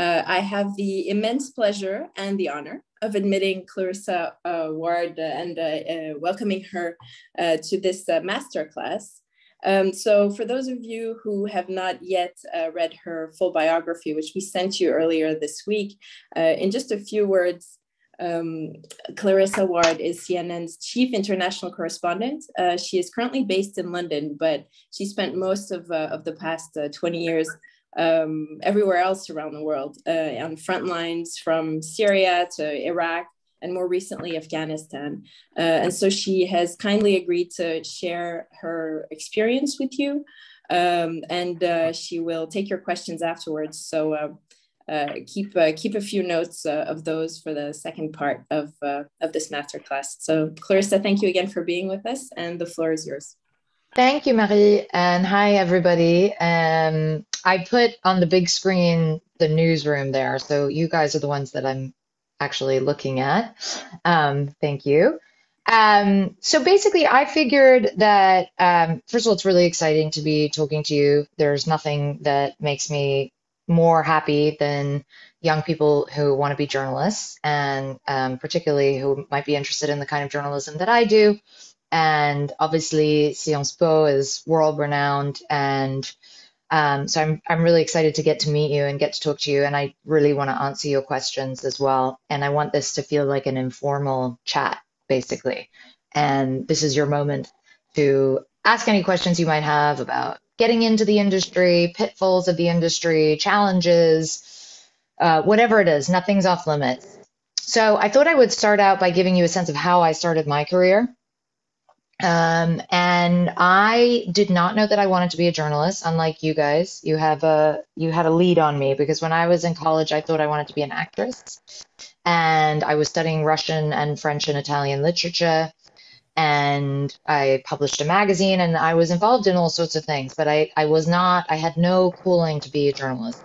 I have the immense pleasure and the honor of admitting Clarissa Ward and welcoming her to this masterclass. So for those of you who have not yet read her full biography, which we sent you earlier this week, in just a few words, Clarissa Ward is CNN's chief international correspondent. She is currently based in London, but she spent most of the past 20 years everywhere else around the world, on front lines from Syria to Iraq, and more recently Afghanistan. And so she has kindly agreed to share her experience with you, and she will take your questions afterwards. So keep a few notes of those for the second part of this masterclass. So Clarissa, thank you again for being with us, and the floor is yours. Thank you, Marie, and hi, everybody. I put on the big screen the newsroom there, so you guys are the ones that I'm actually looking at. Thank you. So basically, I figured that, first of all, it's really exciting to be talking to you. There's nothing that makes me more happy than young people who want to be journalists, and particularly who might be interested in the kind of journalism that I do. And obviously, Sciences Po is world renowned, and so I'm really excited to get to meet you and get to talk to you. And I really want to answer your questions as well. And I want this to feel like an informal chat, basically. And this is your moment to ask any questions you might have about getting into the industry, pitfalls of the industry, challenges, whatever it is. Nothing's off limits. So I thought I would start out by giving you a sense of how I started my career. And I did not know that I wanted to be a journalist, unlike you guys. You had a lead on me, because when I was in college, I thought I wanted to be an actress. And I was studying Russian and French and Italian literature. And I published a magazine, and I was involved in all sorts of things, but I had no calling to be a journalist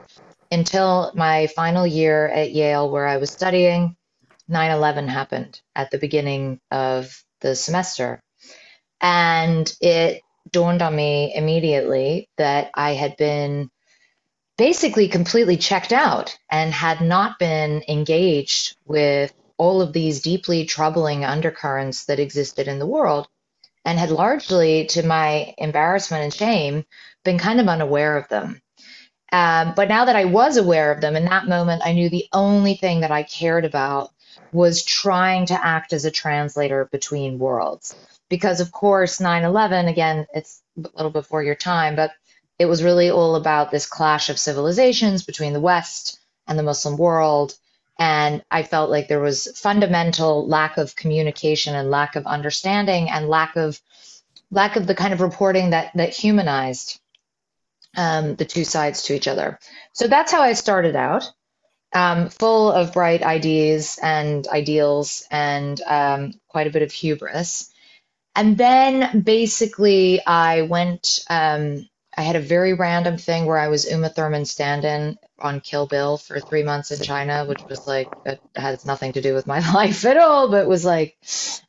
until my final year at Yale, where I was studying. 9/11 happened at the beginning of the semester. And it dawned on me immediately that I had been basically completely checked out and had not been engaged with all of these deeply troubling undercurrents that existed in the world, and had largely, to my embarrassment and shame, been kind of unaware of them. But now that I was aware of them, in that moment, I knew the only thing that I cared about was trying to act as a translator between worlds. Because, of course, 9/11, again, it's a little before your time, but it was really all about this clash of civilizations between the West and the Muslim world. And I felt like there was fundamental lack of communication and lack of understanding and lack of the kind of reporting that humanized the two sides to each other. So that's how I started out, full of bright ideas and ideals and quite a bit of hubris. And then basically I went, I had a very random thing where I was Uma Thurman stand-in on Kill Bill for 3 months in China, which was like, it has nothing to do with my life at all, but was like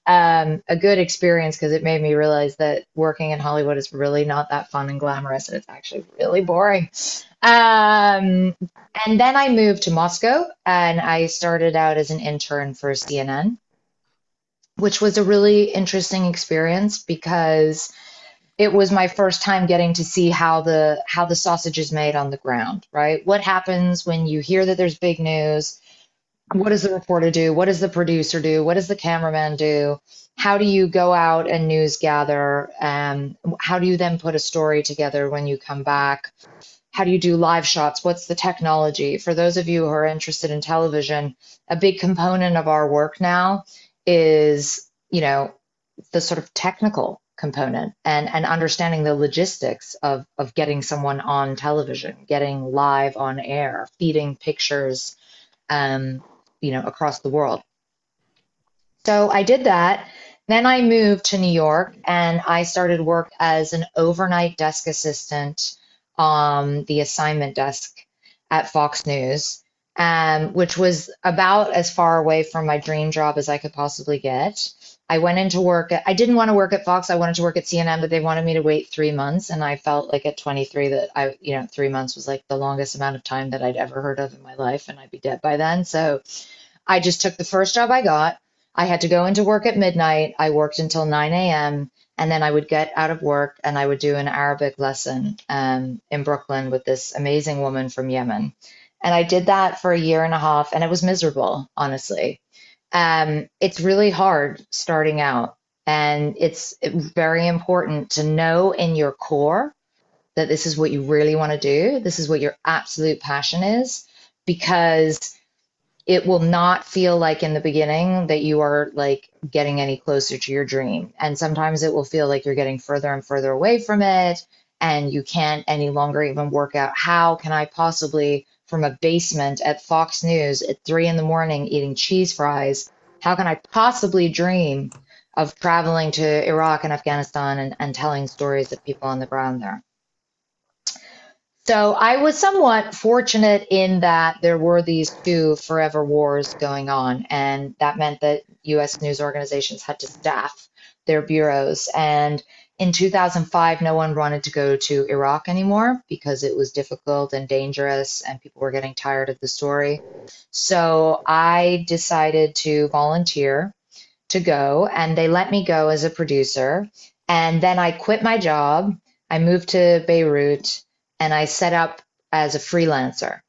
a good experience, because it made me realize that working in Hollywood is really not that fun and glamorous, and it's actually really boring. And then I moved to Moscow, and I started out as an intern for CNN, which was a really interesting experience, because it was my first time getting to see how the sausage is made on the ground, right? What happens when you hear that there's big news? What does the reporter do? What does the producer do? What does the cameraman do? How do you go out and news gather? How do you then put a story together when you come back? How do you do live shots? What's the technology? For those of you who are interested in television, a big component of our work now is, the sort of technical component and understanding the logistics of getting someone on television, getting live on air, feeding pictures, across the world. So I did that. Then I moved to New York, and I started work as an overnight desk assistant on the assignment desk at Fox News. which was about as far away from my dream job as I could possibly get. I went into work. I didn't want to work at Fox. I wanted to work at CNN, but they wanted me to wait 3 months. And I felt like at 23 that 3 months was like the longest amount of time that I'd ever heard of in my life, and I'd be dead by then. So I just took the first job I got. I had to go into work at midnight. I worked until 9 a.m. And then I would get out of work and I would do an Arabic lesson in Brooklyn with this amazing woman from Yemen. And I did that for a year and a half, and it was miserable, honestly. It's really hard starting out, and it's very important to know in your core that this is what you really want to do. This is what your absolute passion is, because it will not feel like in the beginning that you are like getting any closer to your dream. And sometimes it will feel like you're getting further and further away from it, and you can't any longer even work out how can I possibly, from a basement at Fox News at 3 in the morning eating cheese fries, how can I possibly dream of traveling to Iraq and Afghanistan and telling stories of people on the ground there? So I was somewhat fortunate in that there were these two forever wars going on, and that meant that US news organizations had to staff their bureaus. And in 2005, no one wanted to go to Iraq anymore because it was difficult and dangerous, and people were getting tired of the story. So I decided to volunteer to go, and they let me go as a producer. And then I quit my job. I moved to Beirut, and I set up as a freelancer.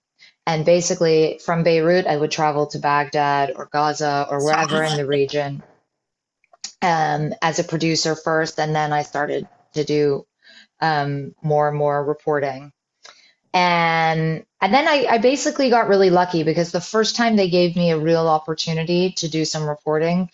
And basically, from Beirut, I would travel to Baghdad or Gaza or wherever in the region as a producer first, and then I started to do more and more reporting. And then I basically got really lucky, because the first time they gave me a real opportunity to do some reporting,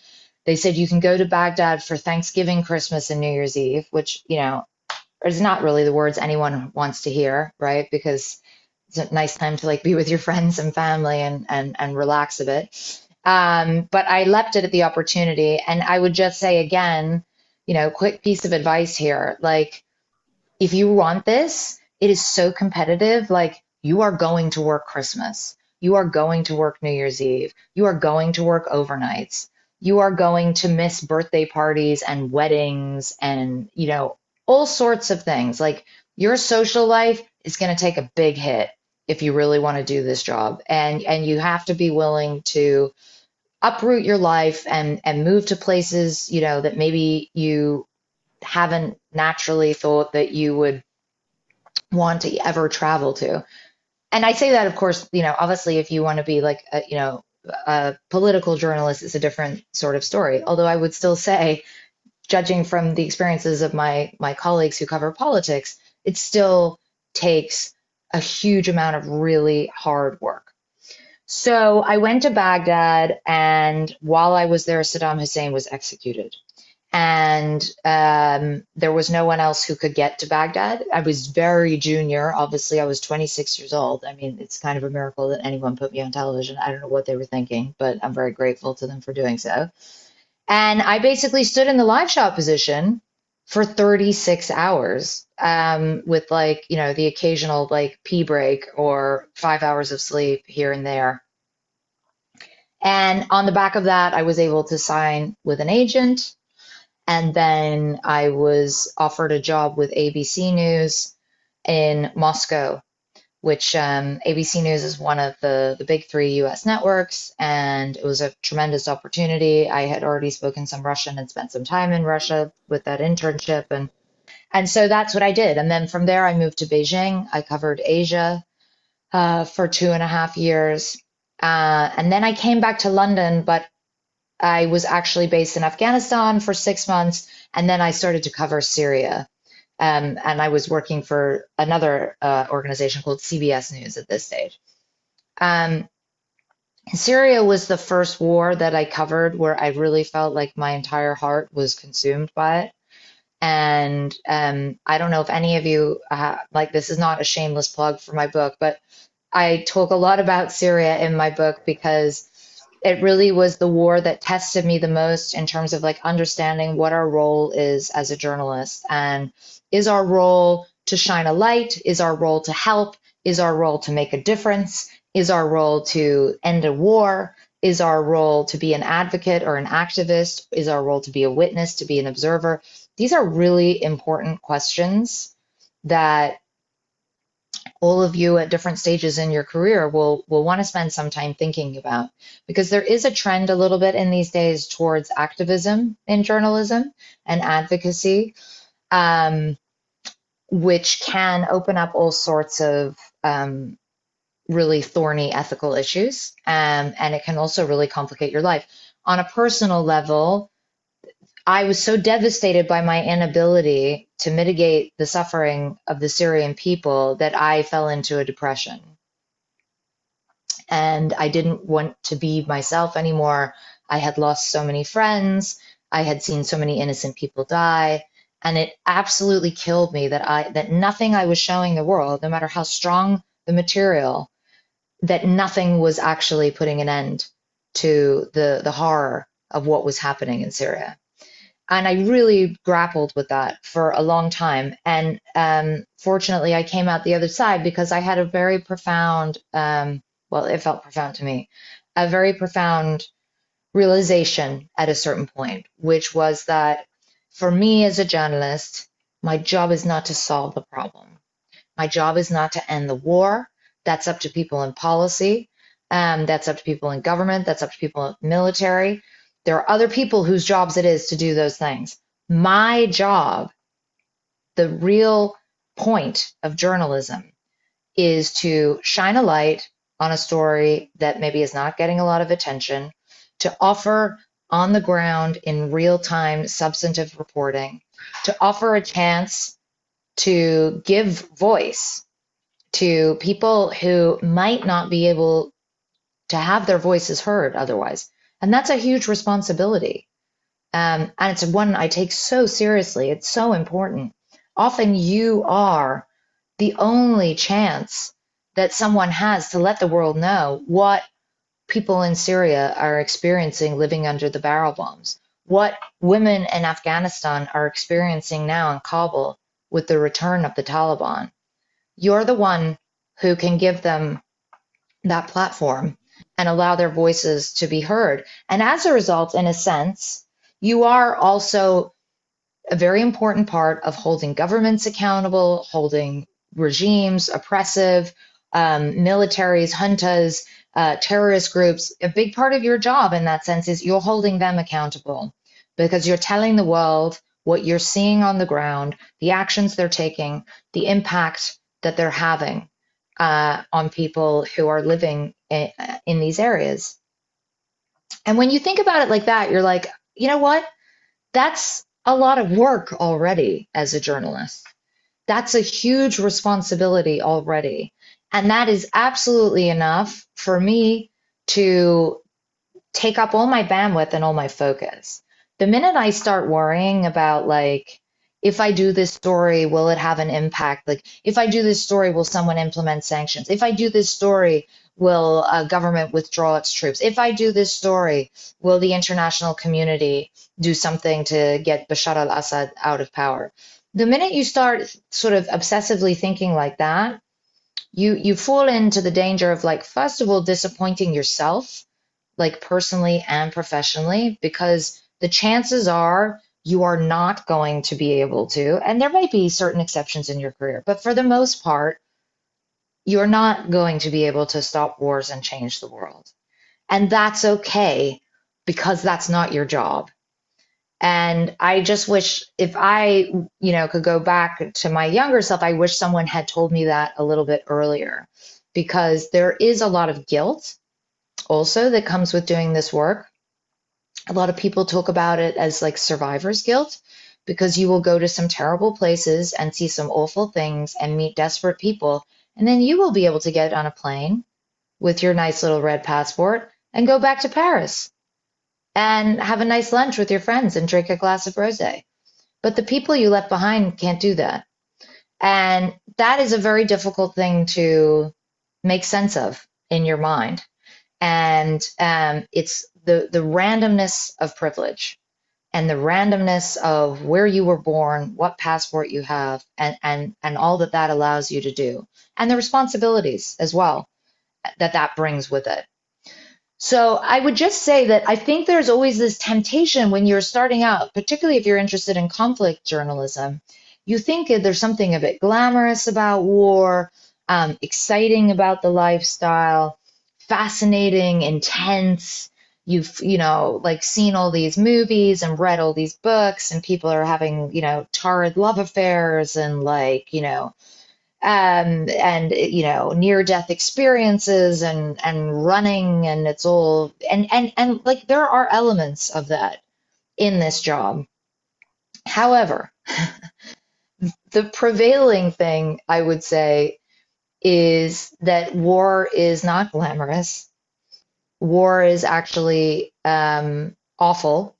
they said you can go to Baghdad for Thanksgiving, Christmas, and New Year's Eve, which, is not really the words anyone wants to hear, right? Because it's a nice time to like be with your friends and family and relax a bit. But I leapt at the opportunity, and I would just say again, quick piece of advice here. Like, if you want this, it is so competitive. Like, you are going to work Christmas. You are going to work New Year's Eve. You are going to work overnights. You are going to miss birthday parties and weddings and, all sorts of things. Like, your social life is going to take a big hit if you really want to do this job. And you have to be willing to uproot your life and move to places, that maybe you haven't naturally thought that you would want to ever travel to. And I say that, of course, obviously, if you want to be like, a political journalist is a different sort of story. Although I would still say, judging from the experiences of my colleagues who cover politics, it still takes a huge amount of really hard work. So I went to Baghdad, and while I was there, Saddam Hussein was executed. And there was no one else who could get to Baghdad. I was very junior. Obviously, I was 26 years old. I mean, it's kind of a miracle that anyone put me on television. I don't know what they were thinking, but I'm very grateful to them for doing so. And I basically stood in the live shot position for 36 hours with like, the occasional like pee break or 5 hours of sleep here and there. And on the back of that, I was able to sign with an agent. And then I was offered a job with ABC News in Moscow, which ABC News is one of the big three US networks, and it was a tremendous opportunity. I had already spoken some Russian and spent some time in Russia with that internship, and so that's what I did. And then from there, I moved to Beijing. I covered Asia for 2.5 years, and then I came back to London, but I was actually based in Afghanistan for 6 months, and then I started to cover Syria. And I was working for another organization called CBS News at this stage. Syria was the first war that I covered where I really felt like my entire heart was consumed by it. And I don't know if any of you, like, this is not a shameless plug for my book, but I talk a lot about Syria in my book because it really was the war that tested me the most in terms of like understanding what our role is as a journalist. And is our role to shine a light? Is our role to help? Is our role to make a difference? Is our role to end a war? Is our role to be an advocate or an activist? Is our role to be a witness, to be an observer? These are really important questions that all of you at different stages in your career will want to spend some time thinking about, because there is a trend a little bit in these days towards activism in journalism and advocacy, which can open up all sorts of really thorny ethical issues, and it can also really complicate your life. On a personal level, I was so devastated by my inability to mitigate the suffering of the Syrian people that I fell into a depression. And I didn't want to be myself anymore. I had lost so many friends. I had seen so many innocent people die. And it absolutely killed me that nothing I was showing the world, no matter how strong the material, that nothing was actually putting an end to the horror of what was happening in Syria. And I really grappled with that for a long time. And fortunately, I came out the other side because I had a very profound, well, it felt profound to me, a very profound realization at a certain point, which was that for me as a journalist, my job is not to solve the problem. My job is not to end the war. That's up to people in policy. That's up to people in government. That's up to people in military. There are other people whose jobs it is to do those things. My job, the real point of journalism, is to shine a light on a story that maybe is not getting a lot of attention, to offer on the ground in real time substantive reporting, to offer a chance to give voice to people who might not be able to have their voices heard otherwise. And that's a huge responsibility. And it's one I take so seriously. It's so important. Often you are the only chance that someone has to let the world know what people in Syria are experiencing living under the barrel bombs, what women in Afghanistan are experiencing now in Kabul with the return of the Taliban. You're the one who can give them that platform and allow their voices to be heard. And as a result, in a sense, you are also a very important part of holding governments accountable, holding regimes oppressive, militaries, juntas, terrorist groups. A big part of your job in that sense is you're holding them accountable because you're telling the world what you're seeing on the ground, the actions they're taking, the impact that they're having on people who are living in these areas. And when you think about it like that, you're like, you know what? That's a lot of work already as a journalist. That's a huge responsibility already. And that is absolutely enough for me to take up all my bandwidth and all my focus. The minute I start worrying about, like, if I do this story, will it have an impact? Like, if I do this story, will someone implement sanctions? If I do this story, will a government withdraw its troops? If I do this story, will the international community do something to get Bashar al-Assad out of power? The minute you start sort of obsessively thinking like that, you fall into the danger of, like, first of all, disappointing yourself, like personally and professionally, because the chances are you are not going to be able to, and there might be certain exceptions in your career, but for the most part, you're not going to be able to stop wars and change the world. And that's okay, because that's not your job. And I just wish, if I, could go back to my younger self, I wish someone had told me that a little bit earlier, because there is a lot of guilt also that comes with doing this work. A lot of people talk about it as like survivor's guilt, because you will go to some terrible places and see some awful things and meet desperate people. And then you will be able to get on a plane with your nice little red passport and go back to Paris and have a nice lunch with your friends and drink a glass of rosé. But the people you left behind can't do that. And that is a very difficult thing to make sense of in your mind. And it's the randomness of privilege and the randomness of where you were born, what passport you have, and all that allows you to do, and the responsibilities as well. that brings with it. So I would just say that I think there's always this temptation when you're starting out, particularly if you're interested in conflict journalism. You think there's something a bit glamorous about war, exciting about the lifestyle, fascinating, intense. You've, like seen all these movies and read all these books, and people are having, torrid love affairs and and near death experiences and running, and it's all and like there are elements of that in this job. However, the prevailing thing I would say is that war is not glamorous. War is actually awful.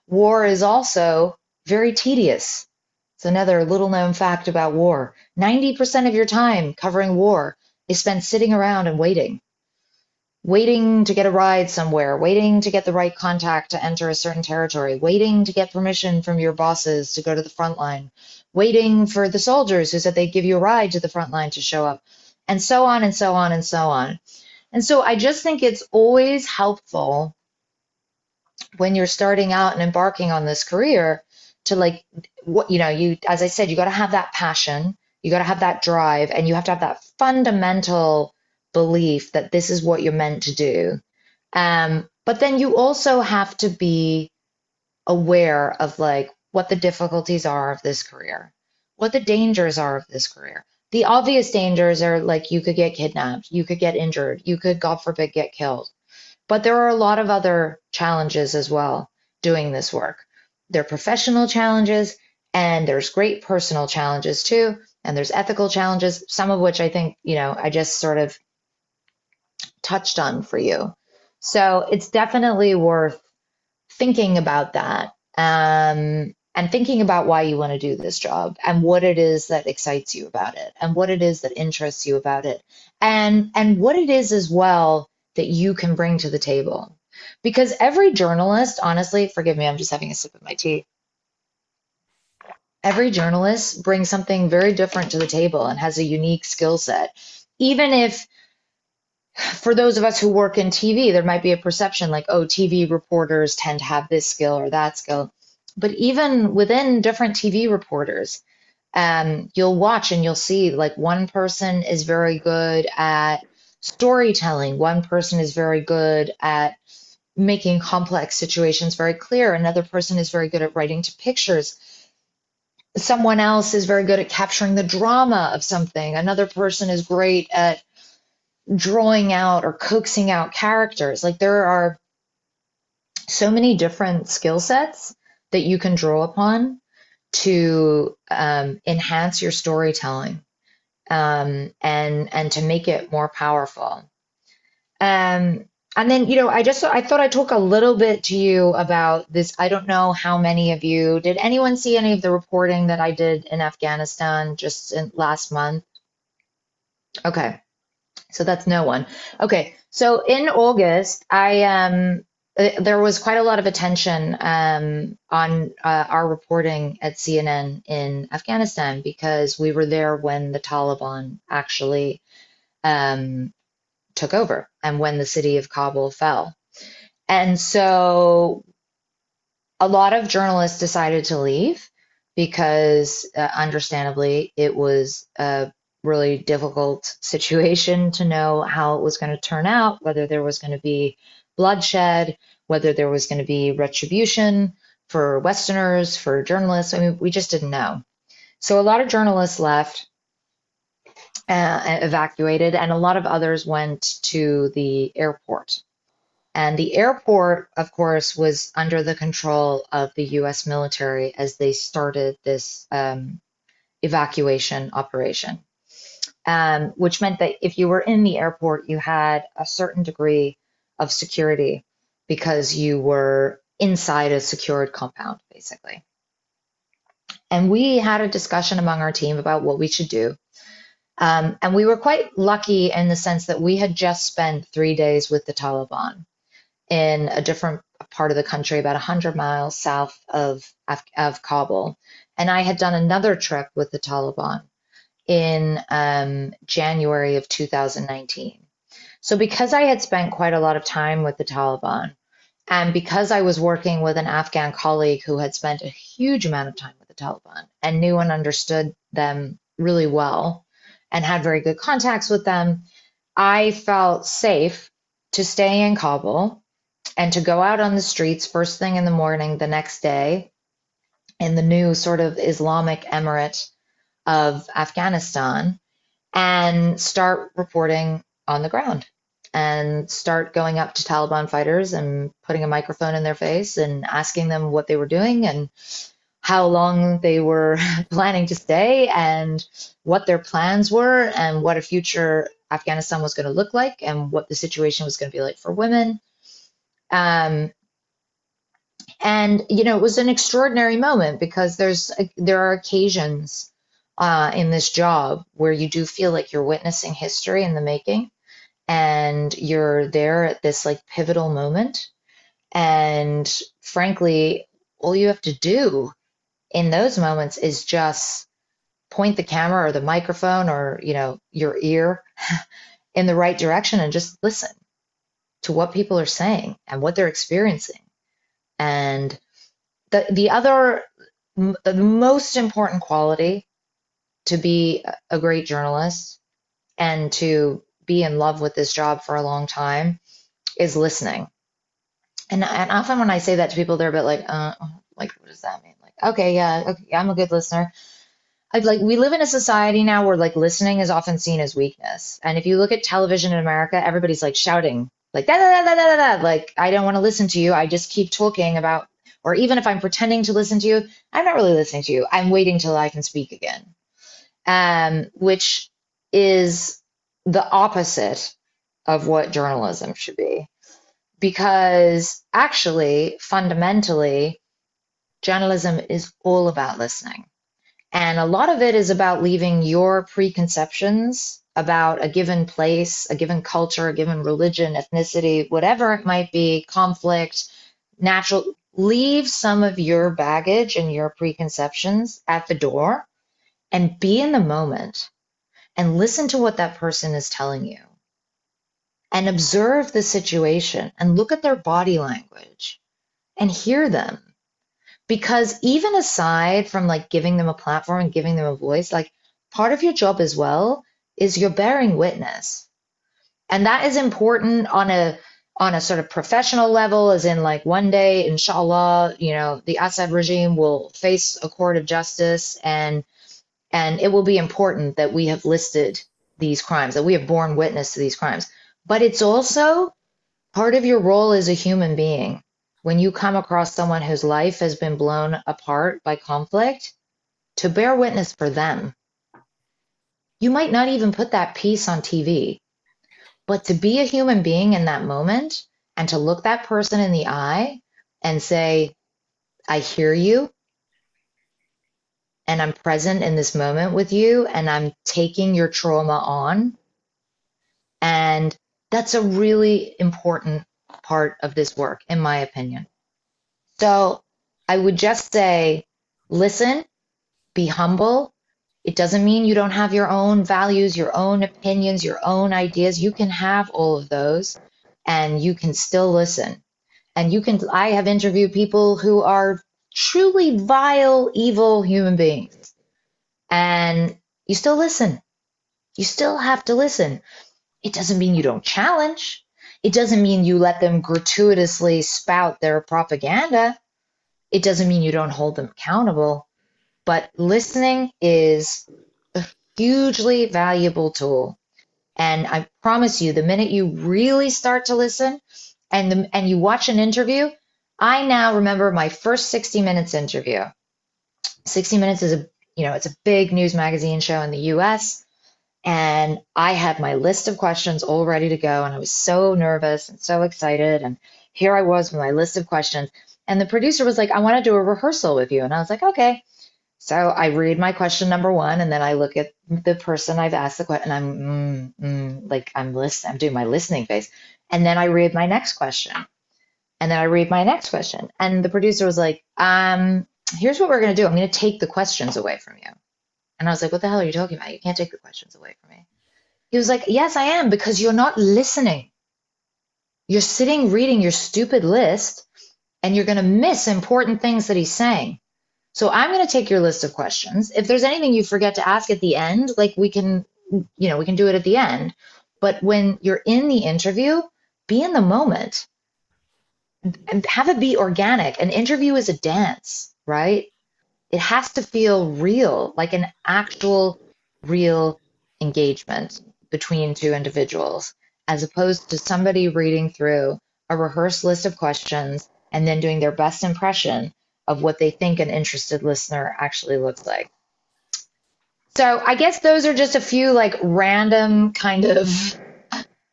War is also very tedious. It's another little known fact about war. 90% of your time covering war is spent sitting around and waiting to get a ride somewhere, waiting to get the right contact to enter a certain territory, waiting to get permission from your bosses to go to the front line, waiting for the soldiers who said they'd give you a ride to the front line to show up, and so on and so on and so on. And so I just think it's always helpful when you're starting out and embarking on this career to as I said, you got to have that passion, you got to have that drive, and you have to have that fundamental belief that this is what you're meant to do. But then you also have to be aware of what the difficulties are of this career, what the dangers are of this career. The obvious dangers are you could get kidnapped, you could get injured, you could, God forbid, get killed. But there are a lot of other challenges as well doing this work. There are professional challenges, and there's great personal challenges too, and there's ethical challenges, some of which I think, I just sort of touched on for you. So it's definitely worth thinking about that, and thinking about why you want to do this job and what it is that excites you about it and what it is that interests you about it, and what it is as well that you can bring to the table. Because every journalist, honestly, forgive me, I'm just having a sip of my tea. Every journalist brings something very different to the table and has a unique skill set. Even if, for those of us who work in TV, there might be a perception oh, TV reporters tend to have this skill or that skill. But even within different TV reporters, you'll watch and you'll see one person is very good at storytelling. One person is very good at making complex situations very clear. Another person is very good at writing to pictures. Someone else is very good at capturing the drama of something. Another person is great at drawing out or coaxing out characters. There are so many different skill sets that you can draw upon to enhance your storytelling, and to make it more powerful. And then, I thought I'd talk a little bit to you about this. I don't know how many of you, did anyone see any of the reporting that I did in Afghanistan just last month? Okay. So that's no one. Okay. So in August, there was quite a lot of attention on our reporting at CNN in Afghanistan because we were there when the Taliban actually took over and when the city of Kabul fell. And so a lot of journalists decided to leave because, understandably, it was a really difficult situation to know how it was going to turn out, whether there was going to be bloodshed, whether there was going to be retribution for Westerners, for journalists. I mean, we just didn't know. So a lot of journalists left, evacuated, and a lot of others went to the airport. And the airport, of course, was under the control of the US military as they started this evacuation operation, which meant that if you were in the airport, you had a certain degree of security because you were inside a secured compound, basically. And we had a discussion among our team about what we should do. And we were quite lucky in the sense that we had just spent 3 days with the Taliban in a different part of the country, about 100 miles south of Kabul. And I had done another trip with the Taliban in January of 2019. So because I had spent quite a lot of time with the Taliban, and because I was working with an Afghan colleague who had spent a huge amount of time with the Taliban and knew and understood them really well and had very good contacts with them, I felt safe to stay in Kabul and to go out on the streets first thing in the morning the next day in the new sort of Islamic Emirate of Afghanistan and start reporting on the ground and start going up to Taliban fighters and putting a microphone in their face and asking them what they were doing and how long they were planning to stay and what their plans were and what a future Afghanistan was going to look like and what the situation was going to be like for women. Um, and it was an extraordinary moment because there are occasions in this job where you do feel like you're witnessing history in the making, and you're there at this like pivotal moment. And frankly, all you have to do in those moments is just point the camera or the microphone or your ear in the right direction and just listen to what people are saying and what they're experiencing. And the most important quality to be a great journalist and to be in love with this job for a long time is listening. And often when I say that to people, they're a bit like, what does that mean? Like, okay, yeah, I'm a good listener. We live in a society now where like listening is often seen as weakness. And if you look at television in America, everybody's like shouting, like, da, da, da, da, da, da, like, I don't want to listen to you. I just keep talking about, or even if I'm pretending to listen to you, I'm not really listening to you. I'm waiting till I can speak again. Which is the opposite of what journalism should be. Because actually, fundamentally, journalism is all about listening. And a lot of it is about leaving your preconceptions about a given place, a given culture, a given religion, ethnicity, whatever it might be, conflict, natural. Leave some of your baggage and your preconceptions at the door and be in the moment and listen to what that person is telling you and observe the situation and look at their body language and hear them. Because even aside from like giving them a platform and giving them a voice, like part of your job as well is you're bearing witness. And that is important on a sort of professional level, as in like one day, inshallah, the Assad regime will face a court of justice and it will be important that we have listed these crimes, that we have borne witness to these crimes. But it's also part of your role as a human being. When you come across someone whose life has been blown apart by conflict, to bear witness for them. You might not even put that piece on TV, but to be a human being in that moment and to look that person in the eye and say, I hear you and I'm present in this moment with you and I'm taking your trauma on. And that's a really important part of this work, in my opinion. So I would just say, listen, be humble. It doesn't mean you don't have your own values, your own opinions, your own ideas. You can have all of those and you can still listen. And I have interviewed people who are truly vile, evil human beings. And you still listen. You still have to listen. It doesn't mean you don't challenge. It doesn't mean you let them gratuitously spout their propaganda. It doesn't mean you don't hold them accountable. But listening is a hugely valuable tool. And I promise you, the minute you really start to listen and you watch an interview, I now remember my first 60 Minutes interview. 60 Minutes is it's a big news magazine show in the US. And I had my list of questions all ready to go. And I was so nervous and so excited. And here I was with my list of questions. And the producer was like, I want to do a rehearsal with you. And I was like, okay. So I read my question number one, and then I look at the person I've asked the question, and I'm listening. I'm doing my listening face. And then I read my next question. And then I read my next question. And the producer was like, here's what we're going to do. I'm going to take the questions away from you. And I was like, what the hell are you talking about? You can't take the questions away from me. He was like, yes, I am, because you're not listening. You're sitting reading your stupid list and you're going to miss important things that he's saying. So I'm going to take your list of questions. If there's anything you forget to ask at the end, like we can do it at the end. But when you're in the interview, be in the moment and have it be organic. An interview is a dance, right? It has to feel real, like an actual real engagement between two individuals, as opposed to somebody reading through a rehearsed list of questions and then doing their best impression of what they think an interested listener actually looks like. So I guess those are just a few like random kind of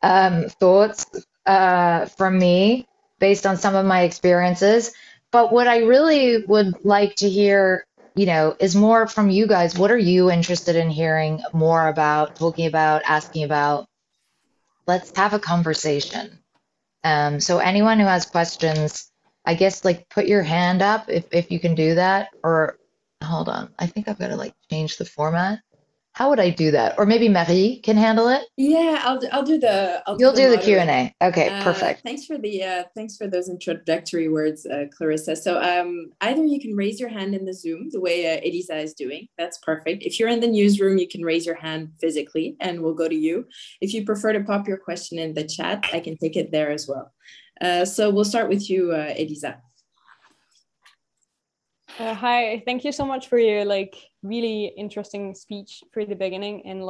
thoughts from me based on some of my experiences. But what I really would like to hear, is more from you guys. What are you interested in hearing more about, talking about, asking about? Let's have a conversation. So anyone who has questions, I guess like put your hand up if you can do that, or hold on. I think I've got to like change the format. How would I do that? Or maybe Marie can handle it. Yeah, I'll do You'll the do the moderating. Q&A. Okay, perfect. Thanks for those introductory words, Clarissa. So either you can raise your hand in the Zoom the way Elisa is doing. That's perfect. If you're in the newsroom, you can raise your hand physically, and we'll go to you. If you prefer to pop your question in the chat, I can take it there as well. So we'll start with you, Elisa. Hi, thank you so much for your really interesting speech for the beginning. And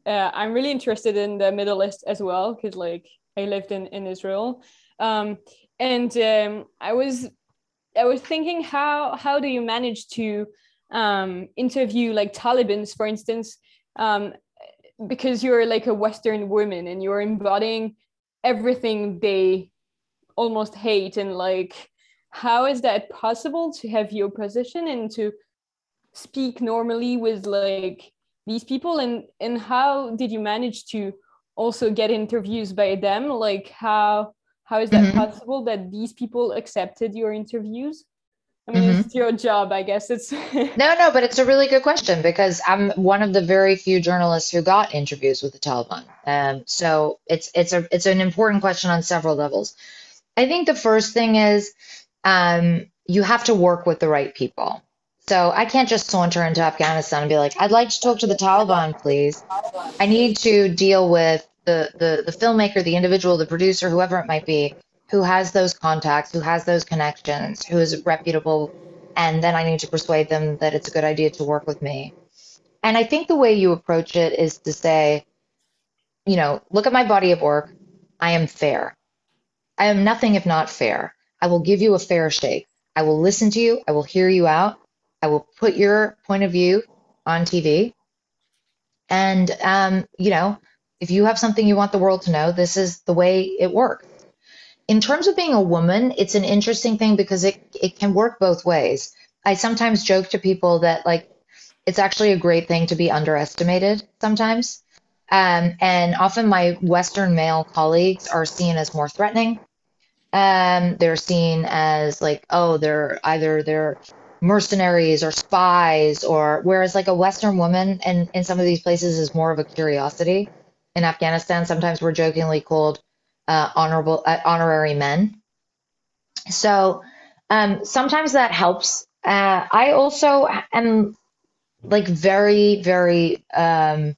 I'm really interested in the Middle East as well, because I lived in Israel. I was thinking, how do you manage to interview Talibans, for instance, because you're a Western woman and you're embodying everything they almost hate, and how is that possible to have your position and to speak normally with these people, and how did you manage to also get interviews by them? How is that possible that these people accepted your interviews? I mean, it's your job, I guess. It's No, but it's a really good question because I'm one of the very few journalists who got interviews with the Taliban. So it's an important question on several levels. I think the first thing is you have to work with the right people. So I can't just saunter into Afghanistan and be like, I'd like to talk to the Taliban, please. I need to deal with the filmmaker, the individual, the producer, whoever it might be, who has those contacts, who has those connections, who is reputable, and then I need to persuade them that it's a good idea to work with me. And I think the way you approach it is to say, look at my body of work. I am fair. I am nothing if not fair. I will give you a fair shake. I will listen to you. I will hear you out. I will put your point of view on TV. And, if you have something you want the world to know, this is the way it works. In terms of being a woman, it's an interesting thing because it can work both ways. I sometimes joke to people that it's actually a great thing to be underestimated sometimes. And often my Western male colleagues are seen as more threatening. They're seen as they're mercenaries or spies, or whereas a Western woman and in some of these places is more of a curiosity. In Afghanistan, sometimes we're jokingly called honorary men. So sometimes that helps. I also am very, very. I'm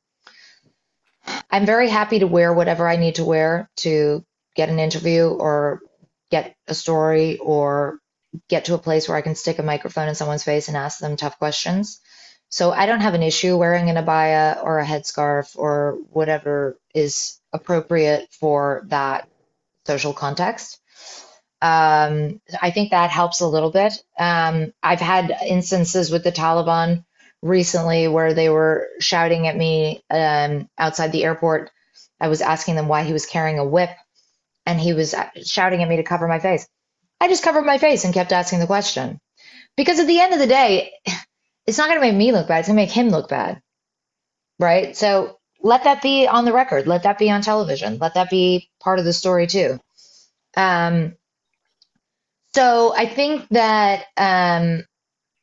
very happy to wear whatever I need to wear to get an interview or get a story or get to a place where I can stick a microphone in someone's face and ask them tough questions. So I don't have an issue wearing an abaya or a headscarf or whatever is appropriate for that social context. I think that helps a little bit. I've had instances with the Taliban recently where they were shouting at me outside the airport. I was asking them why he was carrying a whip, and he was shouting at me to cover my face. I just covered my face and kept asking the question. Because at the end of the day, it's not going to make me look bad. It's going to make him look bad. Right? So let that be on the record. Let that be on television. Let that be part of the story too. So I think that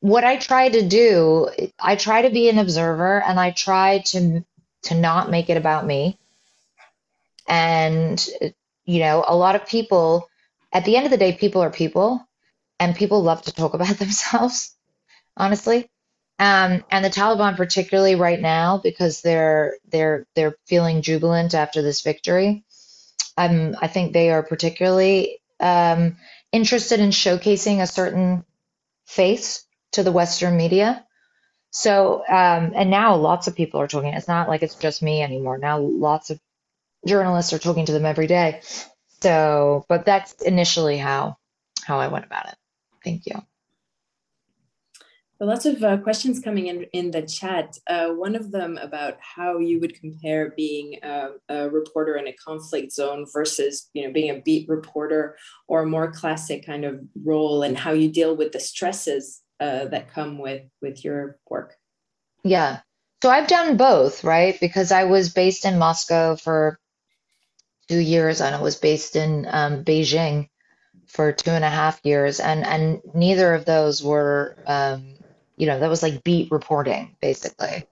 what I try to do, I try to be an observer, and I try to to not make it about me. And, a lot of people, at the end of the day, people are people, and people love to talk about themselves, honestly. And the Taliban, particularly right now, because they're feeling jubilant after this victory. I think they are particularly interested in showcasing a certain face to the Western media. So, and now lots of people are talking. It's not like it's just me anymore. Now lots of journalists are talking to them every day. So, but that's initially how I went about it. Thank you. Lots of questions coming in the chat. One of them about how you would compare being a reporter in a conflict zone versus, being a beat reporter or a more classic kind of role, and how you deal with the stresses that come with your work. Yeah. So I've done both, right? Because I was based in Moscow for 2 years, and I was based in Beijing for 2.5 years, and neither of those were, that was like beat reporting, basically.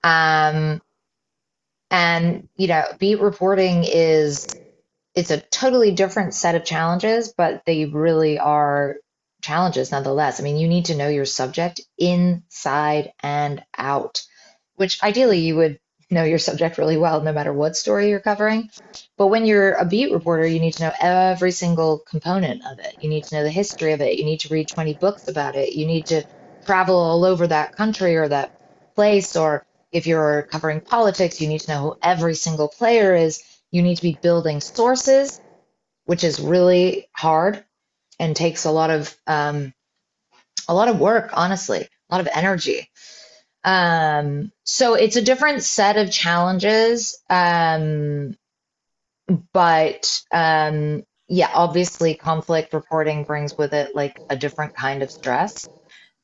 And beat reporting it's a totally different set of challenges, but they really are challenges nonetheless. I mean, you need to know your subject inside and out, which ideally you would know your subject really well, no matter what story you're covering. But when you're a beat reporter, you need to know every single component of it. You need to know the history of it. You need to read 20 books about it. You need to travel all over that country or that place. Or if you're covering politics, you need to know who every single player is. You need to be building sources, which is really hard and takes a lot of work, honestly, a lot of energy. So it's a different set of challenges. But yeah, obviously conflict reporting brings with it like a different kind of stress.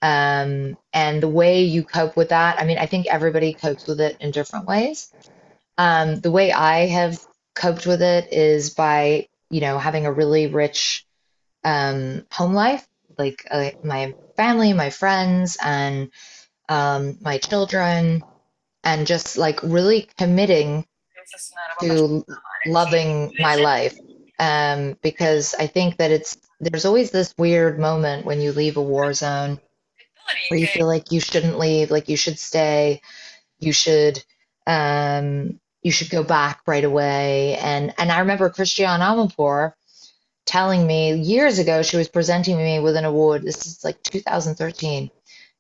And the way you cope with that, I mean, I think everybody copes with it in different ways. The way I have coped with it is by, having a really rich home life, like my family, my friends, and my children, and just like really committing to loving my life. Because I think that there's always this weird moment when you leave a war zone where you feel like you shouldn't leave, like you should stay, you should go back right away. And I remember Christiane Amanpour telling me years ago, she was presenting me with an award. This is like 2013.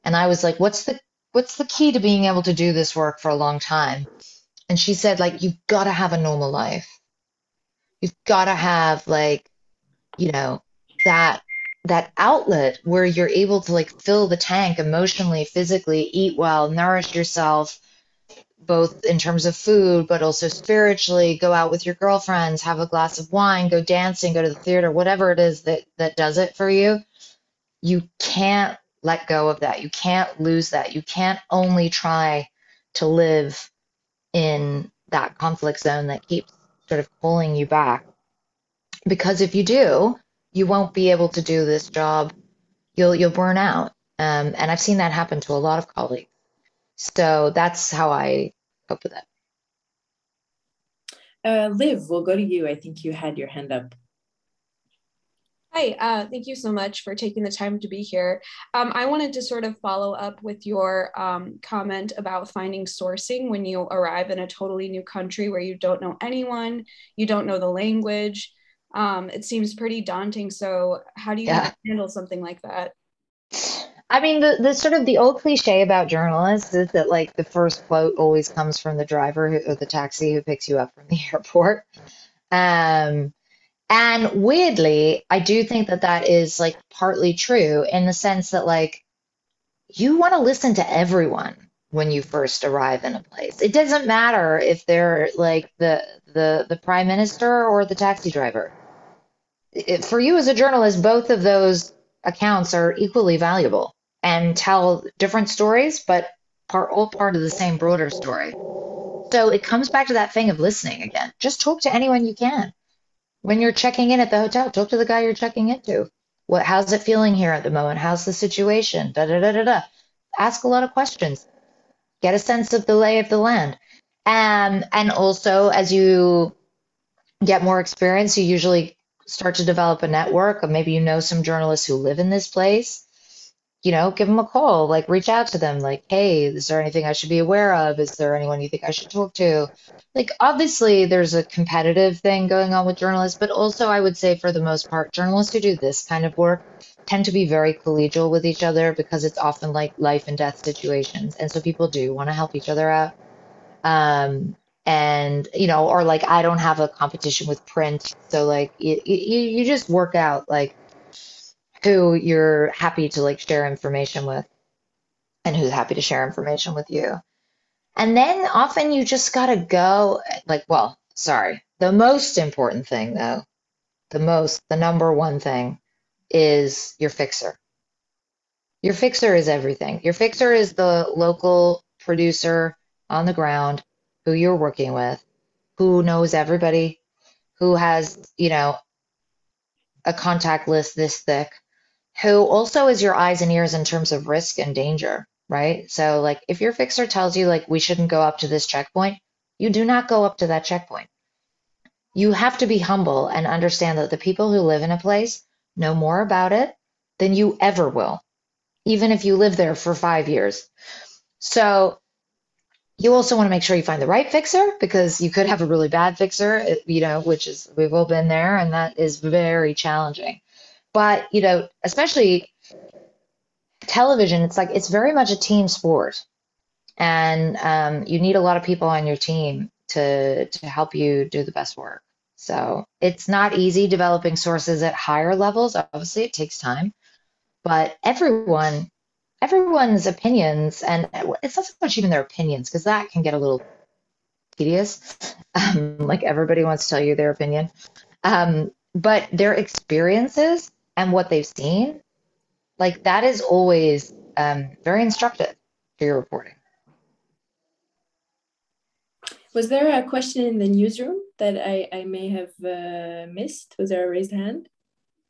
And I was like, what's the key to being able to do this work for a long time? And she said, like, you've got to have a normal life. You've got to have like, that outlet where you're able to like fill the tank emotionally, physically, eat well, nourish yourself, both in terms of food, but also spiritually, go out with your girlfriends, have a glass of wine, go dancing, go to the theater, whatever it is that does it for you. You can't let go of that. You can't lose that. You can't only try to live in that conflict zone that keeps sort of pulling you back. Because if you do, you won't be able to do this job. You'll burn out. And I've seen that happen to a lot of colleagues. So that's how I cope with it. Liv, we'll go to you. I think you had your hand up. Hi, thank you so much for taking the time to be here. I wanted to sort of follow up with your comment about finding sourcing when you arrive in a totally new country where you don't know anyone, you don't know the language. It seems pretty daunting. So how do you handle something like that? I mean, the sort of the old cliche about journalists is that like the first quote always comes from the driver or the taxi who picks you up from the airport. And weirdly, I do think that is like partly true in the sense that like you want to listen to everyone when you first arrive in a place. It doesn't matter if they're like the prime minister or the taxi driver. For you as a journalist, both of those accounts are equally valuable and tell different stories, but all part of the same broader story. So it comes back to that thing of listening again. Just talk to anyone you can. When you're checking in at the hotel, talk to the guy you're checking into. How's it feeling here at the moment? How's the situation? Da da da da da. Ask a lot of questions. Get a sense of the lay of the land. And also, as you get more experience, you usually start to develop a network, or maybe you know some journalists who live in this place. Give them a call, like reach out to them, like, hey, is there anything I should be aware of? Is there anyone you think I should talk to? Like, obviously, there's a competitive thing going on with journalists, but also I would say for the most part, journalists who do this kind of work tend to be very collegial with each other because it's often like life and death situations. And so people do want to help each other out. And, or like I don't have a competition with print. So like you just work out like who you're happy to like share information with and who's happy to share information with you. And then often you just gotta go like, well, sorry. The most important thing though, the number one thing is your fixer. Your fixer is everything. Your fixer is the local producer on the ground who you're working with, who knows everybody, who has, a contact list this thick, who also is your eyes and ears in terms of risk and danger, right? So, like, if your fixer tells you, like, we shouldn't go up to this checkpoint, you do not go up to that checkpoint. You have to be humble and understand that the people who live in a place know more about it than you ever will, even if you live there for 5 years. So, you also want to make sure you find the right fixer because you could have a really bad fixer, which is, we've all been there, and that is very challenging. But, especially television, it's very much a team sport. And you need a lot of people on your team to help you do the best work. So it's not easy developing sources at higher levels. Obviously, it takes time. But everyone's opinions, and it's not so much even their opinions, because that can get a little tedious. Like everybody wants to tell you their opinion. But their experiences and what they've seen, like that is always very instructive for your reporting. Was there a question in the newsroom that I may have missed? Was there a raised hand?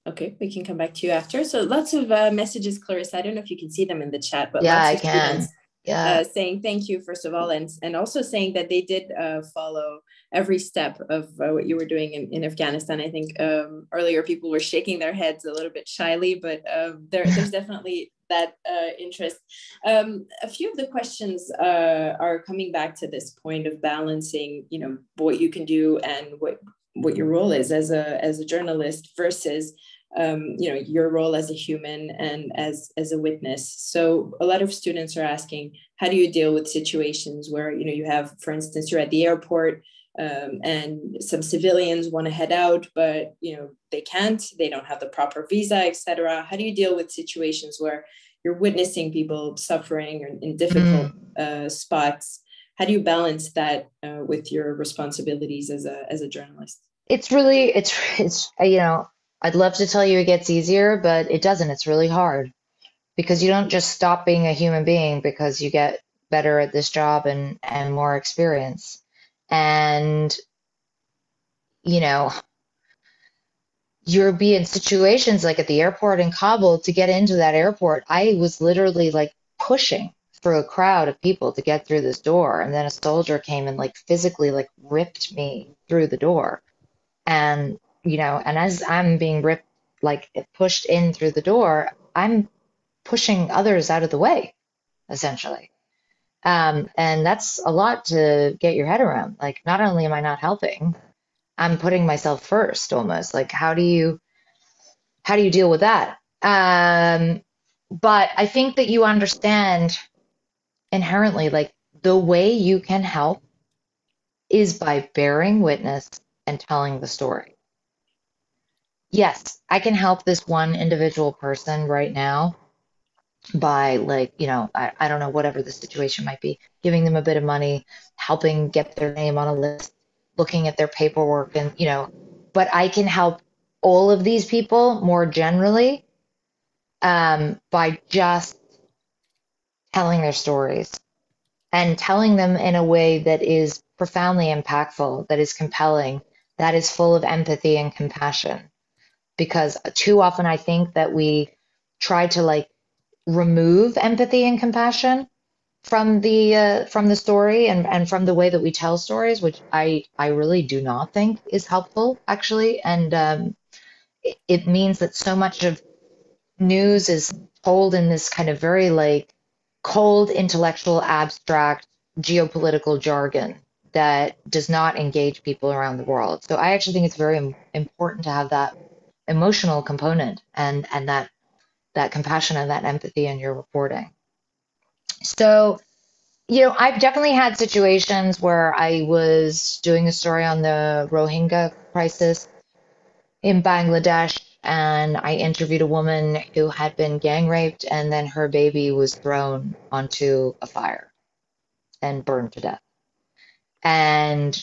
Okay, we can come back to you after. So lots of messages, Clarissa. I don't know if you can see them in the chat, but yeah, lots I of can. students saying thank you, first of all, and also saying that they did follow every step of what you were doing in Afghanistan. I think earlier people were shaking their heads a little bit shyly, but there's definitely that interest. A few of the questions are coming back to this point of balancing, what you can do and what your role is as a journalist versus your role as a human and as a witness. So a lot of students are asking, how do you deal with situations where you have, for instance, you're at the airport and some civilians want to head out, but they don't have the proper visa, etc. How do you deal with situations where you're witnessing people suffering or in difficult spots? How do you balance that with your responsibilities as a journalist? It's really, I'd love to tell you it gets easier, but it doesn't. It's really hard because you don't just stop being a human being because you get better at this job and more experience. And, you'll be in situations like at the airport in Kabul. To get into that airport, I was literally like pushing through a crowd of people to get through this door. And then a soldier came and like physically like ripped me through the door. And, and as I'm being ripped, like pushed in through the door, I'm pushing others out of the way, essentially. And that's a lot to get your head around. Like, not only am I not helping, I'm putting myself first almost. Like, how do you deal with that? But I think that you understand inherently, like, the way you can help is by bearing witness and telling the story. Yes, I can help this one individual person right now by like, I don't know, whatever the situation might be, giving them a bit of money, helping get their name on a list, looking at their paperwork and, but I can help all of these people more generally by just telling their stories and telling them in a way that is profoundly impactful, that is compelling, that is full of empathy and compassion. Because too often I think that we try to like remove empathy and compassion from the story and from the way that we tell stories, which I really do not think is helpful actually. And it means that so much of news is told in this kind of very like cold, intellectual, abstract, geopolitical jargon that does not engage people around the world. So I actually think it's very important to have that emotional component and that compassion and that empathy in your reporting. So, I've definitely had situations where I was doing a story on the Rohingya crisis in Bangladesh, and I interviewed a woman who had been gang raped, and then her baby was thrown onto a fire and burned to death. And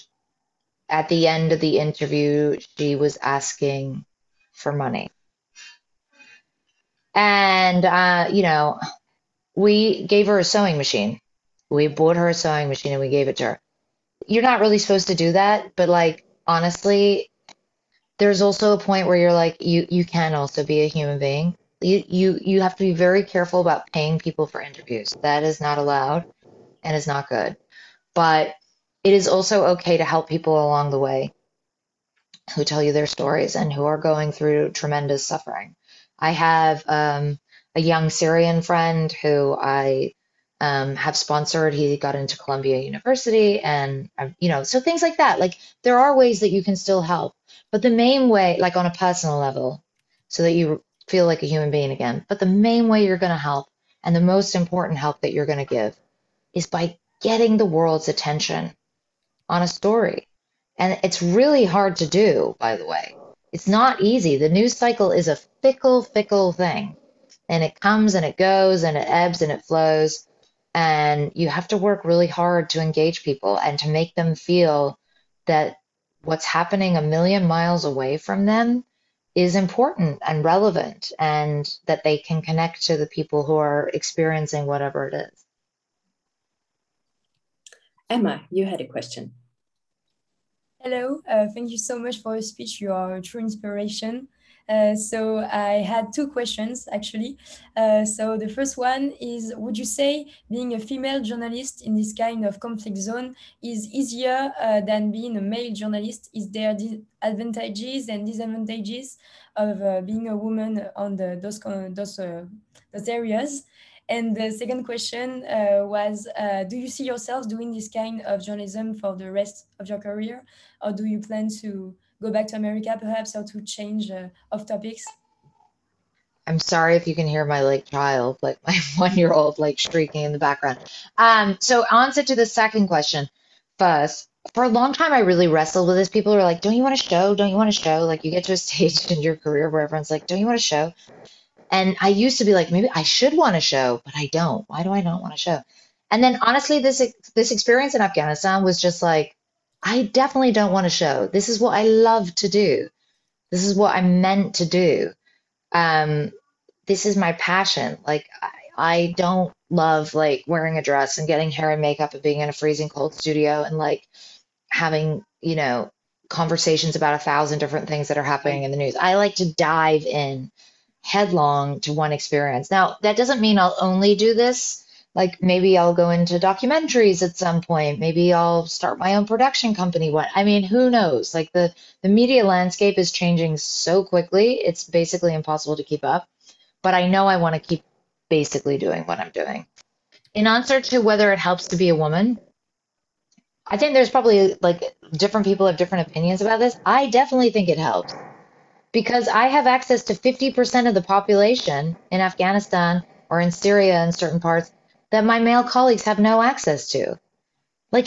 at the end of the interview, she was asking for money. And, we gave her a sewing machine. We bought her a sewing machine and we gave it to her. You're not really supposed to do that, but like, honestly, there's also a point where you're like, you can also be a human being. You have to be very careful about paying people for interviews. That is not allowed and is not good. But it is also okay to help people along the way who tell you their stories and who are going through tremendous suffering. I have a young Syrian friend who I have sponsored. He got into Columbia University, and so things like that. Like there are ways that you can still help, but the main way, like on a personal level, so that you feel like a human being again. But the main way you're going to help, and the most important help that you're going to give, is by getting the world's attention on a story. And it's really hard to do, by the way. It's not easy. The news cycle is a fickle, fickle thing. And it comes and it goes and it ebbs and it flows. And you have to work really hard to engage people and to make them feel that what's happening a million miles away from them is important and relevant, and that they can connect to the people who are experiencing whatever it is. Emma, you had a question. Hello, thank you so much for your speech. You are a true inspiration. So I had two questions actually. So the first one is, would you say being a female journalist in this kind of conflict zone is easier than being a male journalist? Is there advantages and disadvantages of being a woman on those areas? And the second question was, do you see yourself doing this kind of journalism for the rest of your career? Or do you plan to go back to America perhaps, or to change of topics? I'm sorry if you can hear my child, like my 1-year-old shrieking in the background. So answer to the second question first. For a long time, I really wrestled with this. People are like, don't you want to show? Don't you want to show? Like you get to a stage in your career where everyone's like, don't you want to show? And I used to be like, maybe I should want to show, but I don't. Why do I not want to show? And then honestly, this experience in Afghanistan was just like, I definitely don't want to show. This is what I love to do. This is what I'm meant to do. This is my passion. I don't love wearing a dress and getting hair and makeup and being in a freezing cold studio and having, conversations about 1,000 different things that are happening in the news. I like to dive in headlong to one experience. Now, that doesn't mean I'll only do this. Maybe I'll go into documentaries at some point. Maybe I'll start my own production company. Who knows? The media landscape is changing so quickly, it's basically impossible to keep up. But I know I want to keep basically doing what I'm doing. In answer to whether it helps to be a woman, I think there's probably different people have different opinions about this. I definitely think it helps, because I have access to 50% of the population in Afghanistan or in Syria in certain parts that my male colleagues have no access to.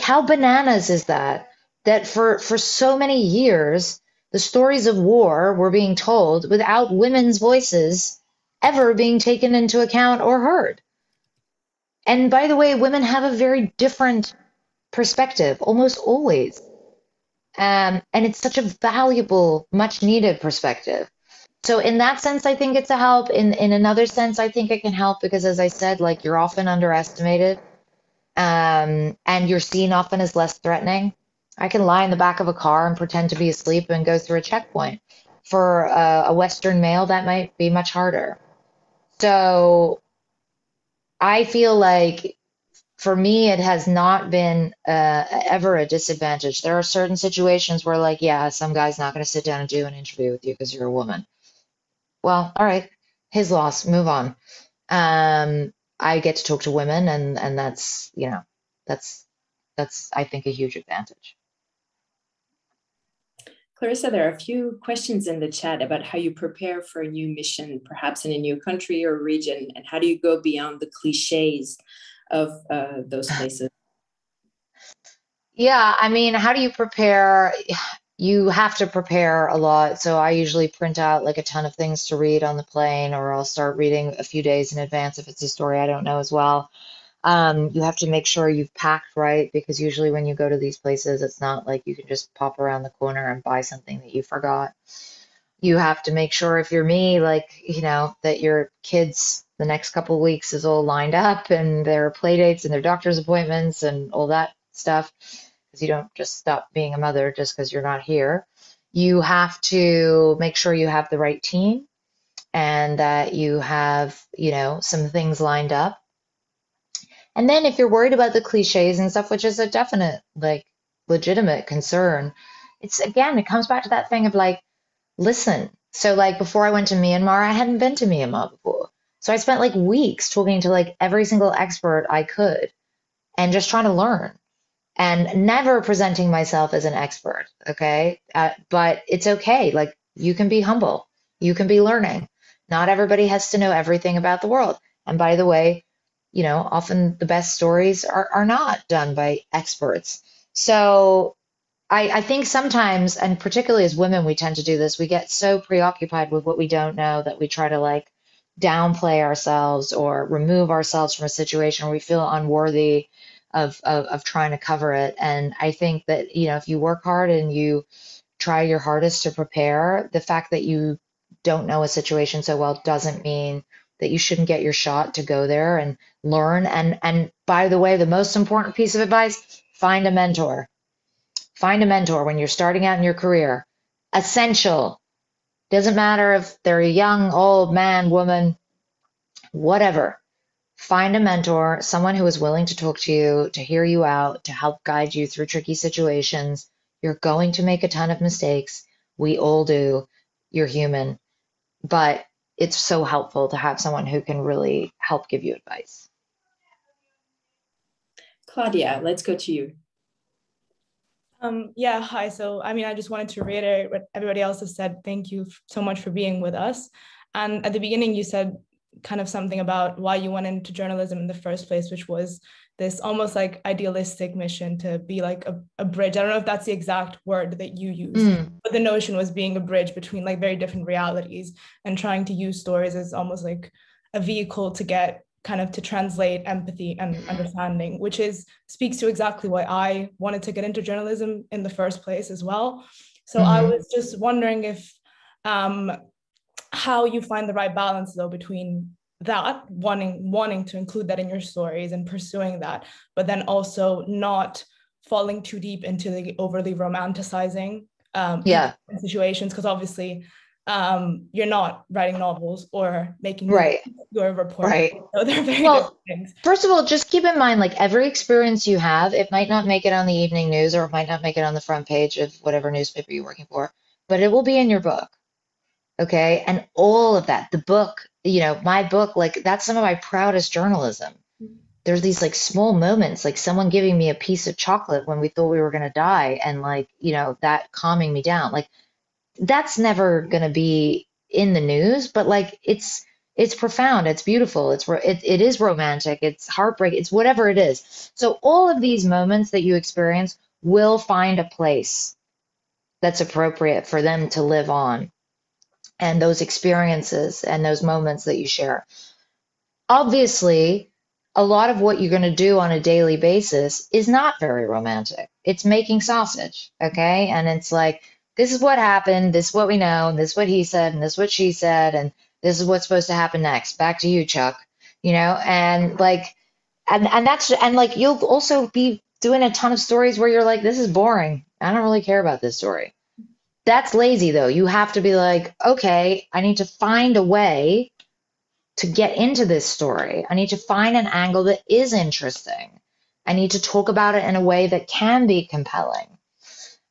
How bananas is that? That for so many years, the stories of war were being told without women's voices ever being taken into account or heard. And by the way, women have a very different perspective, almost always. And it's such a valuable, much needed perspective. So in that sense, I think it's a help. In another sense, I think it can help because, as I said, you're often underestimated, and you're seen often as less threatening. I can lie in the back of a car and pretend to be asleep and go through a checkpoint. For a Western male, that might be much harder. So I feel like for me, it has not been ever a disadvantage. There are certain situations where, like, yeah, some guy's not going to sit down and do an interview with you because you're a woman. Well, all right, his loss, move on. I get to talk to women, and that's, you know, that's I think a huge advantage. Clarissa, there are a few questions in the chat about how you prepare for a new mission, perhaps in a new country or region, and how do you go beyond the cliches of those places? Yeah, I mean, how do you prepare? You have to prepare a lot. So I usually print out like a ton of things to read on the plane, or I'll start reading a few days in advance if it's a story I don't know as well. You have to make sure you've packed right, because usually when you go to these places, it's not like you can just pop around the corner and buy something that you forgot. You have to make sure, if you're me, like, you know, that your kids the next couple of weeks is all lined up and their play dates and their doctor's appointments and all that stuff, because you don't just stop being a mother just because you're not here. You have to make sure you have the right team and that you have, you know, some things lined up. And then if you're worried about the cliches and stuff, which is a definite, like, legitimate concern, it's, again, it comes back to that thing of like, listen. So like before I went to Myanmar, I hadn't been to Myanmar before. So I spent like weeks talking to like every single expert I could and just trying to learn and never presenting myself as an expert. Okay. But it's okay. Like, you can be humble. You can be learning. Not everybody has to know everything about the world. And by the way, you know, often the best stories are not done by experts. So I think sometimes, and particularly as women, we tend to do this. We get so preoccupied with what we don't know that we try to like downplay ourselves or remove ourselves from a situation where we feel unworthy of trying to cover it. And I think that, you know, if you work hard and you try your hardest to prepare, the fact that you don't know a situation so well doesn't mean that you shouldn't get your shot to go there and learn. And by the way, the most important piece of advice, find a mentor. Find a mentor when you're starting out in your career. Essential. Doesn't matter if they're a young, old man, woman, whatever. Find a mentor, someone who is willing to talk to you, to hear you out, to help guide you through tricky situations. You're going to make a ton of mistakes. We all do. You're human. But it's so helpful to have someone who can really help give you advice. Claudia, let's go to you. Yeah, hi. So, I mean, I just wanted to reiterate what everybody else has said. Thank you so much for being with us. And at the beginning, you said kind of something about why you went into journalism in the first place, which was this almost like idealistic mission to be like a bridge. I don't know if that's the exact word that you used, but the notion was being a bridge between like very different realities and trying to use stories as almost like a vehicle to get kind of to translate empathy and understanding, which speaks to exactly why I wanted to get into journalism in the first place as well. So I was just wondering if how you find the right balance though between that wanting to include that in your stories and pursuing that, but then also not falling too deep into the overly romanticizing situations, because obviously you're not writing novels or making movies, you're a reporter. So they're very different things. First of all, just keep in mind, like, every experience you have, it might not make it on the evening news, or it might not make it on the front page of whatever newspaper you're working for, but it will be in your book. Okay. And all of that, the book, you know, my book, like, that's some of my proudest journalism. There's these like small moments, like someone giving me a piece of chocolate when we thought we were going to die, and like, you know, that calming me down. Like, that's never going to be in the news, but like it's profound, it's beautiful, it is romantic, it's heartbreak, it's whatever it is. So all of these moments that you experience will find a place that's appropriate for them to live on, and those experiences and those moments that you share. Obviously, a lot of what you're going to do on a daily basis is not very romantic. It's making sausage, okay? And it's like, this is what happened, this is what we know, and this is what he said, and this is what she said, and this is what's supposed to happen next. Back to you, Chuck. You know, and like, and that's, and like, you'll also be doing a ton of stories where you're like, this is boring. I don't really care about this story. That's lazy though. You have to be like, okay, I need to find a way to get into this story. I need to find an angle that is interesting. I need to talk about it in a way that can be compelling.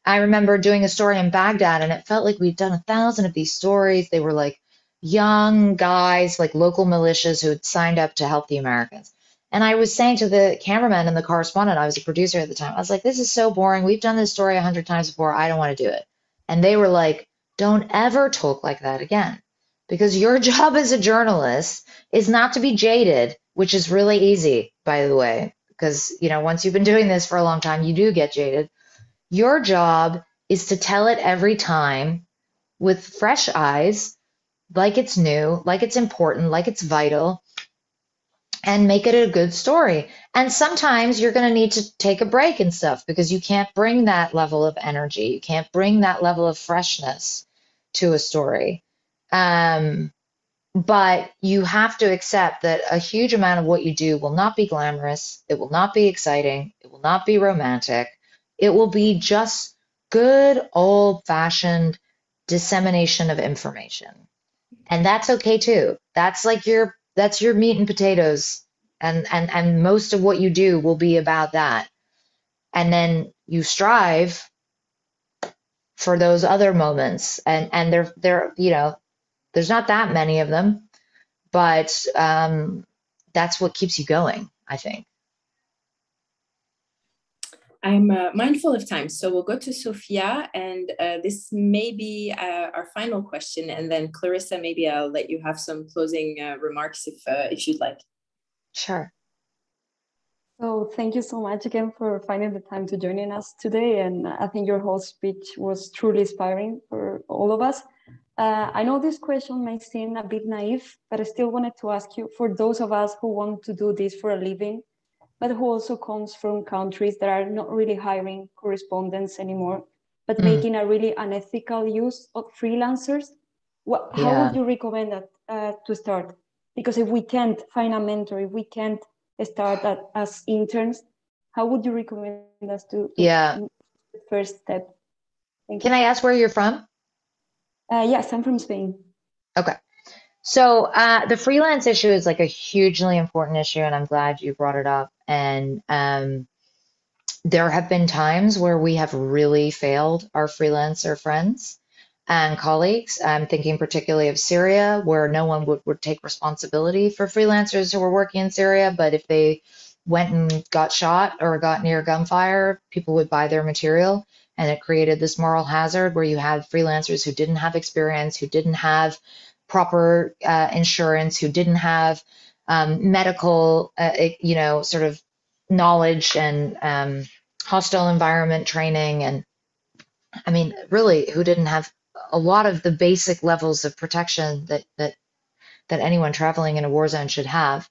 I remember doing a story in Baghdad, and it felt like we'd done 1,000 of these stories. They were like young guys, like local militias who had signed up to help the Americans. And I was saying to the cameraman and the correspondent, I was a producer at the time, I was like, this is so boring. We've done this story 100 times before. I don't want to do it. And they were like, don't ever talk like that again. Because your job as a journalist is not to be jaded, which is really easy, by the way, because, you know, once you've been doing this for a long time, you do get jaded. Your job is to tell it every time with fresh eyes, like it's new, like it's important, like it's vital, and make it a good story. And sometimes you're going to need to take a break and stuff because you can't bring that level of energy. You can't bring that level of freshness to a story. But you have to accept that a huge amount of what you do will not be glamorous. It will not be exciting. It will not be romantic. It will be just good old-fashioned dissemination of information. And that's okay too. That's like that's your meat and potatoes. And most of what you do will be about that. And then you strive for those other moments. And they're you know, there's not that many of them, but that's what keeps you going, I think. I'm mindful of time, so we'll go to Sophia, and this may be our final question, and then Clarissa, maybe I'll let you have some closing remarks if you'd like. Sure. So thank you so much again for finding the time to joining us today, and I think your whole speech was truly inspiring for all of us. I know this question may seem a bit naive, but I still wanted to ask you, for those of us who want to do this for a living, but who also comes from countries that are not really hiring correspondents anymore, but making a really unethical use of freelancers, how would you recommend that to start? Because if we can't find a mentor, if we can't start as interns, how would you recommend us to the first step? Can I ask where you're from? Yes, I'm from Spain. Okay. So the freelance issue is like a hugely important issue, and I'm glad you brought it up. And there have been times where we have really failed our freelancer friends and colleagues. I'm thinking particularly of Syria, where no one would take responsibility for freelancers who were working in Syria, but if they went and got shot or got near gunfire, people would buy their material. And it created this moral hazard where you had freelancers who didn't have experience, who didn't have proper insurance, who didn't have medical, sort of knowledge and hostile environment training. And I mean, really, who didn't have a lot of the basic levels of protection that anyone traveling in a war zone should have.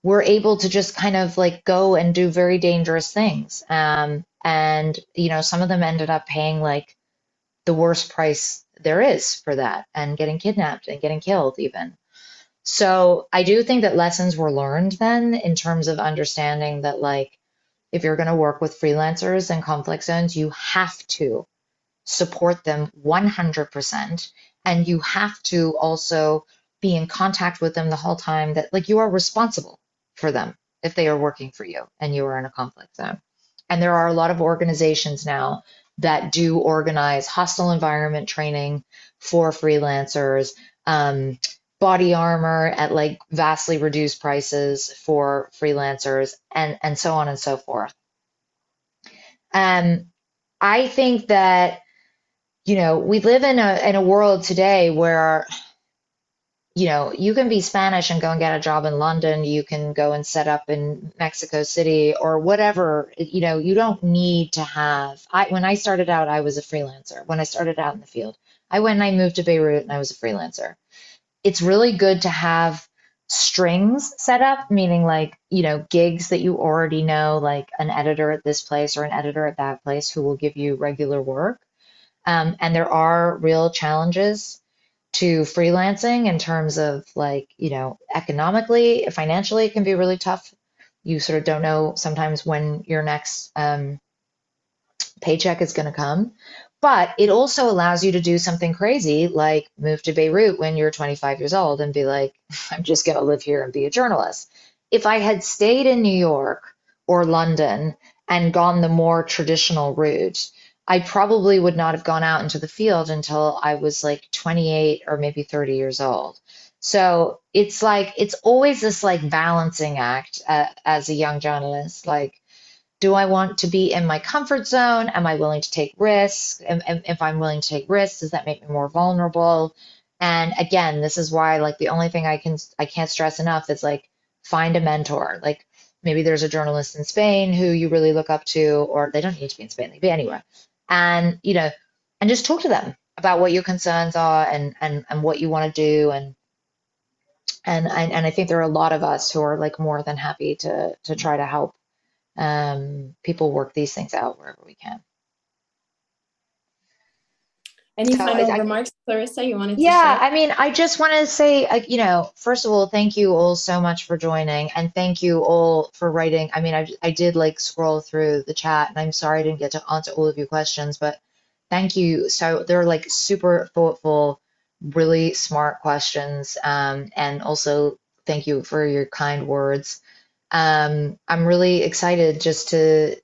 Were able to just kind of like go and do very dangerous things. And, you know, some of them ended up paying like the worst price there is for that and getting kidnapped and getting killed even. So I do think that lessons were learned then in terms of understanding that, like, if you're going to work with freelancers in conflict zones, you have to support them 100%. And you have to also be in contact with them the whole time, that like you are responsible for them if they are working for you and you are in a conflict zone. And there are a lot of organizations now that do organize hostile environment training for freelancers, body armor at like vastly reduced prices for freelancers, and so on and so forth. I think that, you know, we live in a world today where, you know, you can be Spanish and go and get a job in London. You can go and set up in Mexico City or whatever. You know, you don't need to have. When I started out, I was a freelancer. When I started out in the field, I went and I moved to Beirut and I was a freelancer. It's really good to have strings set up, meaning like, you know, gigs that you already know, like an editor at this place or an editor at that place who will give you regular work. And there are real challenges to freelancing in terms of, like, you know, economically, financially, it can be really tough. You sort of don't know sometimes when your next paycheck is going to come. But it also allows you to do something crazy, like move to Beirut when you're 25 years old and be like, I'm just going to live here and be a journalist. If I had stayed in New York or London and gone the more traditional route, I probably would not have gone out into the field until I was like 28 or maybe 30 years old. So it's like, it's always this like balancing act as a young journalist. Like, do I want to be in my comfort zone? Am I willing to take risks? And if I'm willing to take risks, does that make me more vulnerable? And again, this is why like the only thing I can't stress enough is like find a mentor. Like maybe there's a journalist in Spain who you really look up to, or they don't need to be in Spain, they can be anywhere. And and just talk to them about what your concerns are and what you want to do. And I think there are a lot of us who are like more than happy to try to help people work these things out wherever we can. Any final remarks, Clarissa, you wanted to share? Yeah, I mean, I just want to say, first of all, thank you all so much for joining, and thank you all for writing. I mean, I did like scroll through the chat, and I'm sorry I didn't get to answer all of your questions, but thank you. So they're like super thoughtful, really smart questions, and also thank you for your kind words. I'm really excited just to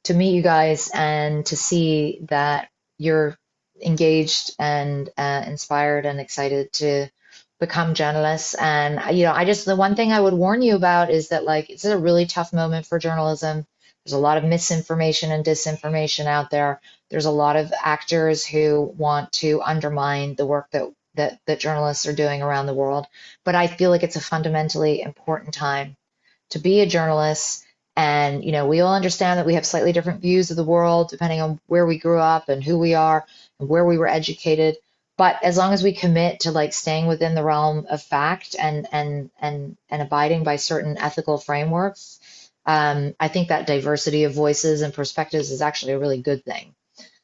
meet you guys and to see that you're engaged and inspired and excited to become journalists. And the one thing I would warn you about is that like it's a really tough moment for journalism. There's a lot of misinformation and disinformation out there. There's a lot of actors who want to undermine the work that journalists are doing around the world. But I feel like it's a fundamentally important time to be a journalist. And, we all understand that we have slightly different views of the world, depending on where we grew up and who we are and where we were educated. But as long as we commit to like staying within the realm of fact and abiding by certain ethical frameworks, I think that diversity of voices and perspectives is actually a really good thing.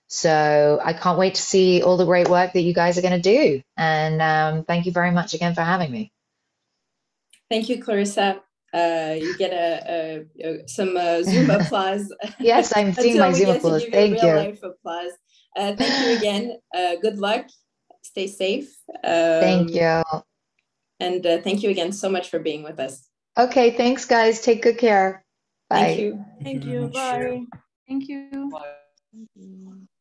So I can't wait to see all the great work that you guys are going to do. And thank you very much again for having me. Thank you, Clarissa. You get some Zoom applause. Yes, I'm seeing my Zoom applause. Thank you. Real life applause. Thank you again. Good luck. Stay safe. Thank you. And thank you again so much for being with us. Okay, thanks, guys. Take good care. Bye. Thank you. Thank you. Bye. Thank you. Bye.